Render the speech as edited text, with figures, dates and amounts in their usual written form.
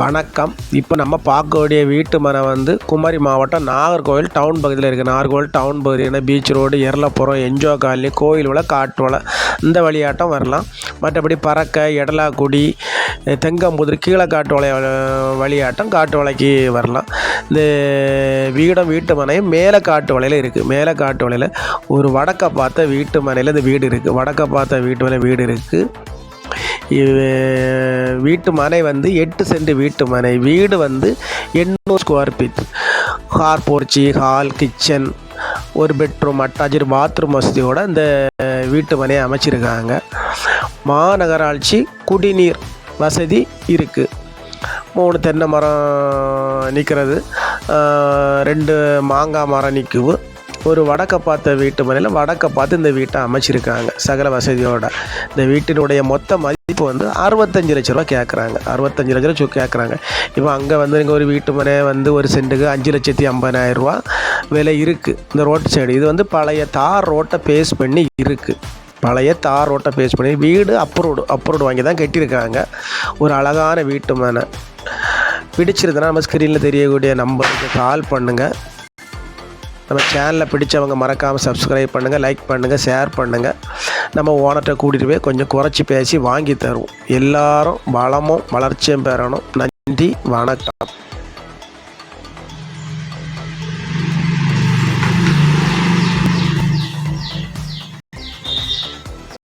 வணக்கம். இப்போ நம்ம பார்க்கக்கூடிய வீட்டு மனை வந்து குமரி மாவட்டம் நாகர்கோவில் டவுன் பகுதியில் இருக்குது. நாகர்கோவில் டவுன் பகுதினா பீச் ரோடு, எர்லப்புறம், என்ஜோ காலனி, கோயில் வலை, காட்டு வலை, இந்த வழியாட்டம் வரலாம். மற்றபடி பறக்க, எடலாக்குடி, தெங்கம்புதிர், கீழே காட்டு வலை வழியாட்டம் காட்டு வலைக்கு வரலாம். இந்த வீட்டு மனையும் மேலே காட்டு வலையில் இருக்குது. மேலே காட்டு வலையில் ஒரு வடக்க பார்த்த வீட்டு மனையில் இந்த வீடு இருக்குது. வடக்க பார்த்த வீட்டு மனை வீடு இருக்குது. வீட்டு மனை வந்து 8 சென்ட் வீட்டு மனை. வீடு வந்து 800 square feet. Car porch, hall, kitchen, ஒரு பெட்ரூம், அட்டாச்சு பாத்ரூம் வசதியோடு இந்த வீட்டு மனையை அமைச்சிருக்காங்க. மாநகராட்சி குடிநீர் வசதி இருக்குது. 3 தென்னை மரம் நிற்கிறது, 2 மாங்காய் மரம் நிற்குது. ஒரு வடக்க பார்த்த வீட்டு மனையில் வடக்க பார்த்து இந்த வீட்டை அமைச்சிருக்காங்க சகல வசதியோடு. இந்த வீட்டினுடைய மொத்த மதிப்பு வந்து 65 லட்ச ரூபா கேட்குறாங்க. 65 லட்ச ரூபா கேட்குறாங்க. இப்போ அங்கே வந்து நீங்கள் ஒரு வீட்டு மனை வந்து ஒரு சென்ட்டுக்கு 5,50,000 ரூபா விலை இருக்குது. இந்த ரோட்டு சைடு இது வந்து பழைய தார் ரோட்டை பேஸ் பண்ணி இருக்குது. பழைய தார் ரோட்டை பேஸ் பண்ணி வீடு அப்ரூவ்டு வாங்கி தான் கட்டியிருக்காங்க. ஒரு அழகான வீட்டு மனை. பிடிச்சிருந்தனா நம்ம ஸ்க்ரீனில் தெரியக்கூடிய நம்பருக்கு கால் பண்ணுங்கள். நம்ம சேனலில் பிடிச்சவங்க மறக்காமல் சப்ஸ்கிரைப் பண்ணுங்கள், லைக் பண்ணுங்கள், ஷேர் பண்ணுங்கள். நம்ம ஓனர்கிட்ட கூட்டிகிட்டு போய் கொஞ்சம் குறைச்சி பேசி வாங்கி தருவோம். எல்லாரும் வளமும் வளர்ச்சியும் பெறணும். நன்றி, வணக்கம்.